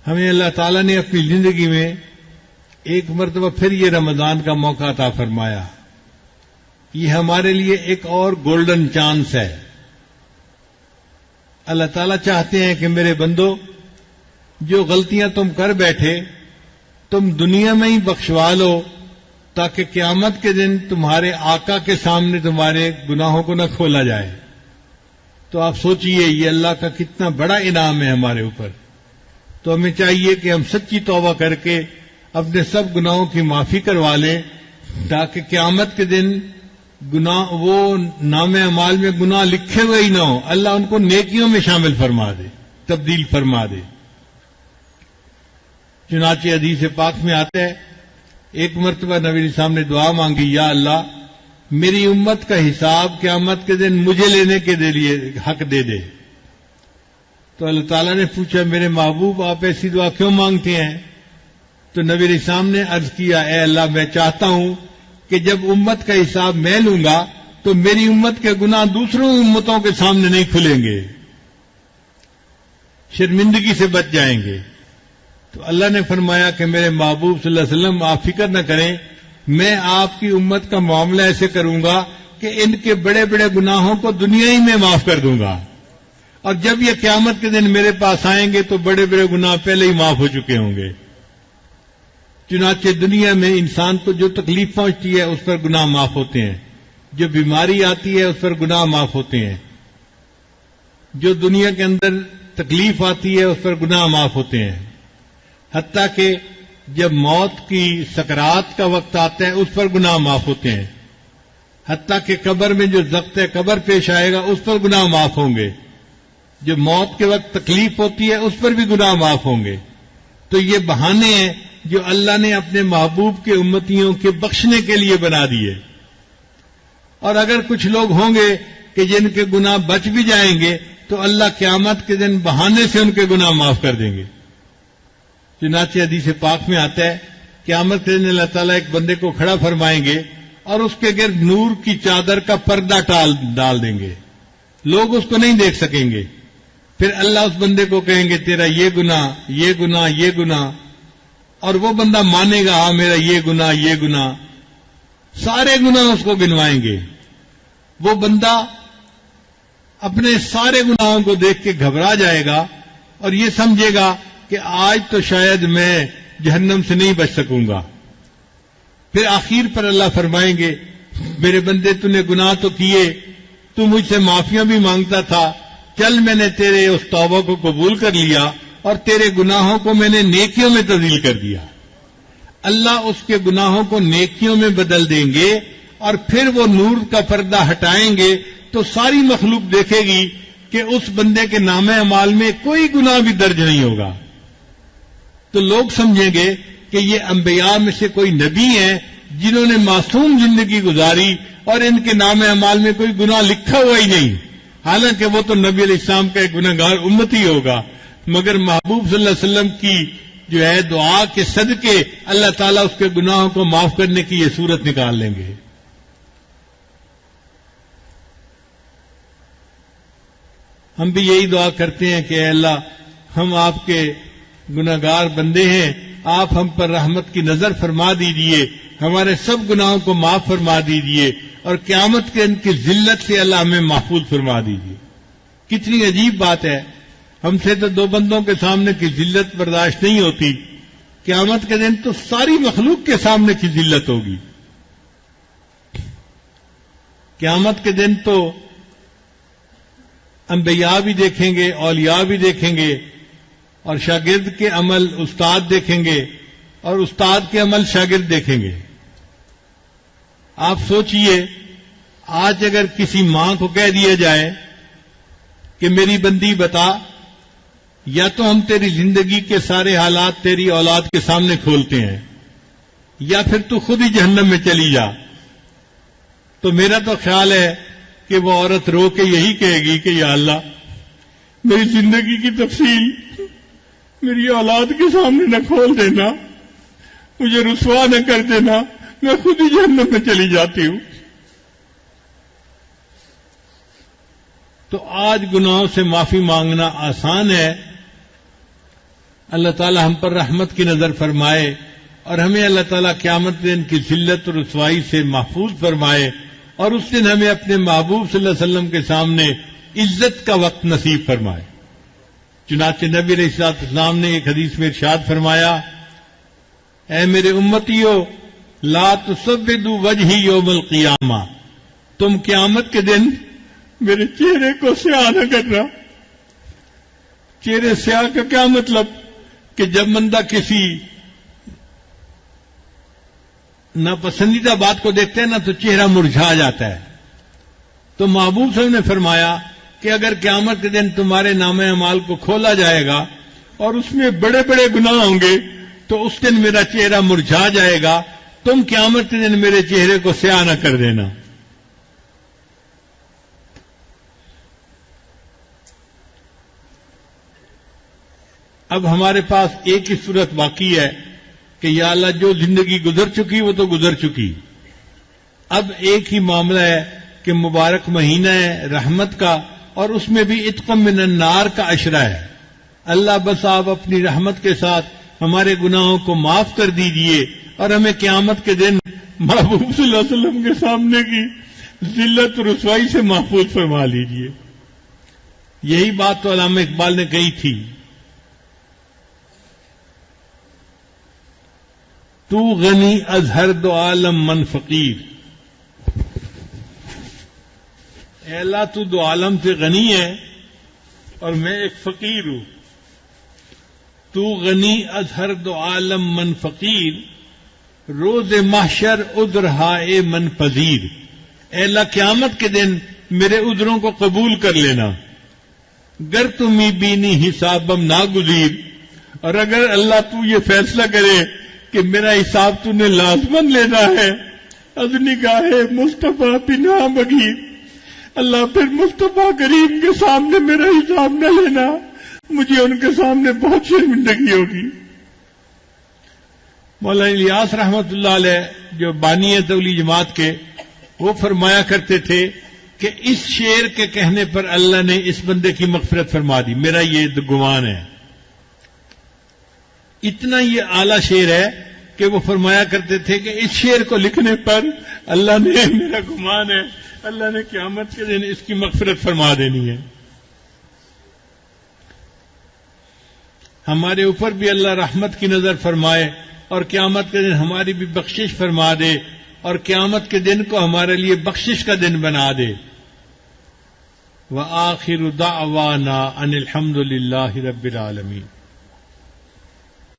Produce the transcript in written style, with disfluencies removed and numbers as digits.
ہمیں اللہ تعالیٰ نے اپنی زندگی میں ایک مرتبہ پھر یہ رمضان کا موقع عطا فرمایا. یہ ہمارے لیے ایک اور گولڈن چانس ہے. اللہ تعالیٰ چاہتے ہیں کہ میرے بندو، جو غلطیاں تم کر بیٹھے تم دنیا میں ہی بخشوا لو، تاکہ قیامت کے دن تمہارے آقا کے سامنے تمہارے گناہوں کو نہ کھولا جائے. تو آپ سوچئے یہ اللہ کا کتنا بڑا انعام ہے ہمارے اوپر. تو ہمیں چاہیے کہ ہم سچی توبہ کر کے اپنے سب گناہوں کی معافی کروا لیں، تاکہ قیامت کے دن گناہ وہ نام اعمال میں گناہ لکھے ہوئے ہی نہ ہو، اللہ ان کو نیکیوں میں شامل فرما دے، تبدیل فرما دے. چنانچہ حدیث پاک میں آتا ہے، ایک مرتبہ نبی علیہ السلام نے دعا مانگی، یا اللہ میری امت کا حساب قیامت کے دن مجھے لینے کے لیے حق دے دے. تو اللہ تعالیٰ نے پوچھا، میرے محبوب آپ ایسی دعا کیوں مانگتے ہیں؟ تو نبی علیہ السلام نے عرض کیا، اے اللہ میں چاہتا ہوں کہ جب امت کا حساب میں لوں گا تو میری امت کے گناہ دوسروں امتوں کے سامنے نہیں کھلیں گے، شرمندگی سے بچ جائیں گے. تو اللہ نے فرمایا کہ میرے محبوب صلی اللہ علیہ وسلم آپ فکر نہ کریں، میں آپ کی امت کا معاملہ ایسے کروں گا کہ ان کے بڑے بڑے گناہوں کو دنیا ہی میں معاف کر دوں گا، اور جب یہ قیامت کے دن میرے پاس آئیں گے تو بڑے بڑے گناہ پہلے ہی معاف ہو چکے ہوں گے. چنانچہ دنیا میں انسان کو جو تکلیف پہنچتی ہے اس پر گناہ معاف ہوتے ہیں، جو بیماری آتی ہے اس پر گناہ معاف ہوتے ہیں، جو دنیا کے اندر تکلیف آتی ہے اس پر گناہ معاف ہوتے ہیں، حتیٰ کہ جب موت کی سکرات کا وقت آتا ہے اس پر گناہ معاف ہوتے ہیں، حتیٰ کہ قبر میں جو ضبط قبر پیش آئے گا اس پر گناہ معاف ہوں گے، جو موت کے وقت تکلیف ہوتی ہے اس پر بھی گناہ معاف ہوں گے. تو یہ بہانے ہیں جو اللہ نے اپنے محبوب کے امتیوں کے بخشنے کے لیے بنا دیے. اور اگر کچھ لوگ ہوں گے کہ جن کے گناہ بچ بھی جائیں گے تو اللہ قیامت کے دن بہانے سے ان کے گناہ معاف کر دیں گے. چنانچہ حدیث پاک میں آتا ہے، قیامت کے دن اللہ تعالیٰ ایک بندے کو کھڑا فرمائیں گے اور اس کے گرد نور کی چادر کا پردہ ڈال دیں گے، لوگ اس کو نہیں دیکھ سکیں گے. پھر اللہ اس بندے کو کہیں گے تیرا یہ گناہ یہ گناہ یہ گناہ، اور وہ بندہ مانے گا ہاں میرا یہ گناہ، سارے گناہ اس کو گنوائیں گے. وہ بندہ اپنے سارے گناہوں کو دیکھ کے گھبرا جائے گا اور یہ سمجھے گا کہ آج تو شاید میں جہنم سے نہیں بچ سکوں گا. پھر آخر پر اللہ فرمائیں گے، میرے بندے تو نے گناہ تو کیے، تو مجھ سے معافیاں بھی مانگتا تھا، چل میں نے تیرے اس توبہ کو قبول کر لیا اور تیرے گناہوں کو میں نے نیکیوں میں تبدیل کر دیا. اللہ اس کے گناہوں کو نیکیوں میں بدل دیں گے اور پھر وہ نور کا پردہ ہٹائیں گے تو ساری مخلوق دیکھے گی کہ اس بندے کے نام اعمال میں کوئی گناہ بھی درج نہیں ہوگا. تو لوگ سمجھیں گے کہ یہ انبیاء میں سے کوئی نبی ہیں جنہوں نے معصوم زندگی گزاری اور ان کے نام اعمال میں کوئی گناہ لکھا ہوا ہی نہیں، حالانکہ وہ تو نبی علیہ السلام کا ایک گناہگار امتی ہوگا. مگر محبوب صلی اللہ علیہ وسلم کی جو ہے دعا کے صدقے اللہ تعالیٰ اس کے گناہوں کو معاف کرنے کی یہ صورت نکال لیں گے. ہم بھی یہی دعا کرتے ہیں کہ اے اللہ ہم آپ کے گناہگار بندے ہیں، آپ ہم پر رحمت کی نظر فرما دیجیے، ہمارے سب گناہوں کو معاف فرما دیجیے اور قیامت کے ان کی ذلت سے اللہ ہمیں محفوظ فرما دیجیے. کتنی عجیب بات ہے، ہم سے تو دو بندوں کے سامنے کی ذلت برداشت نہیں ہوتی، قیامت کے دن تو ساری مخلوق کے سامنے کی ذلت ہوگی. قیامت کے دن تو انبیاء بھی دیکھیں گے، اولیاء بھی دیکھیں گے، اور شاگرد کے عمل استاد دیکھیں گے اور استاد کے عمل شاگرد دیکھیں گے. آپ سوچئے آج اگر کسی ماں کو کہہ دیا جائے کہ میری بندی بتا، یا تو ہم تیری زندگی کے سارے حالات تیری اولاد کے سامنے کھولتے ہیں یا پھر تو خود ہی جہنم میں چلی جا، تو میرا تو خیال ہے کہ وہ عورت رو کے یہی کہے گی کہ یا اللہ میری زندگی کی تفصیل میری اولاد کے سامنے نہ کھول دینا، مجھے رسوا نہ کر دینا، میں خود ہی جہنم میں چلی جاتی ہوں. تو آج گناہوں سے معافی مانگنا آسان ہے، اللہ تعالی ہم پر رحمت کی نظر فرمائے اور ہمیں اللہ تعالیٰ قیامت دن کی ذلت اور رسوائی سے محفوظ فرمائے اور اس دن ہمیں اپنے محبوب صلی اللہ علیہ وسلم کے سامنے عزت کا وقت نصیب فرمائے۔ چنانچہ نبی علیہ الصلوۃ والسلام نے ایک حدیث میں ارشاد فرمایا، اے میرے امتیو لا تسودوا وجہی یوم القیامہ، تم قیامت کے دن میرے چہرے کو سیاہ نہ کرنا۔ چہرے سیاہ کا کیا مطلب؟ کہ جب بندہ کسی ناپسندیدہ بات کو دیکھتے ہیں نا تو چہرہ مرجھا جاتا ہے۔ تو محبوب صلی اللہ علیہ وسلم نے فرمایا کہ اگر قیامت کے دن تمہارے نامہ اعمال کو کھولا جائے گا اور اس میں بڑے بڑے گناہ ہوں گے تو اس دن میرا چہرہ مرجھا جائے گا، تم قیامت کے دن میرے چہرے کو سیاہ نہ کر دینا۔ اب ہمارے پاس ایک ہی صورت باقی ہے کہ یا اللہ جو زندگی گزر چکی وہ تو گزر چکی، اب ایک ہی معاملہ ہے کہ مبارک مہینہ ہے رحمت کا اور اس میں بھی عتق من النار کا عشرہ ہے۔ اللہ بس آپ اپنی رحمت کے ساتھ ہمارے گناہوں کو معاف کر دیجئے اور ہمیں قیامت کے دن محبوب صلی اللہ علیہ وسلم کے سامنے کی ذلت و رسوائی سے محفوظ فرما لیجئے۔ یہی بات تو علامہ اقبال نے کہی تھی، تو غنی از ہر دو عالم من فقیر، اے اللہ تو دو عالم سے غنی ہے اور میں ایک فقیر ہوں۔ تو غنی از ہر دو عالم من فقیر، روز محشر عذر ہائے من پذیر۔ اے اللہ قیامت کے دن میرے عذروں کو قبول کر لینا۔ گر تمہیں بینی حسابم ناگزیر، اور اگر اللہ تو یہ فیصلہ کرے کہ میرا حساب تو نے لازمن لینا ہے، از نگاہ مصطفیٰ بنا بغیر، اللہ پھر مصطفیٰ کریم کے سامنے میرا حساب نہ لینا، مجھے ان کے سامنے بہت شرمندگی ہوگی۔ مولانا الیاس رحمۃ اللہ علیہ جو بانی تولی جماعت کے، وہ فرمایا کرتے تھے کہ اس شعر کے کہنے پر اللہ نے اس بندے کی مغفرت فرما دی، میرا یہ گمان ہے۔ اتنا یہ اعلیٰ شعر ہے کہ وہ فرمایا کرتے تھے کہ اس شعر کو لکھنے پر اللہ نے، میرا گمان ہے اللہ نے قیامت کے دن اس کی مغفرت فرما دینی ہے۔ ہمارے اوپر بھی اللہ رحمت کی نظر فرمائے اور قیامت کے دن ہماری بھی بخشش فرما دے اور قیامت کے دن کو ہمارے لیے بخشش کا دن بنا دے۔ وآخر دعوانا ان الحمد للہ رب العالمین۔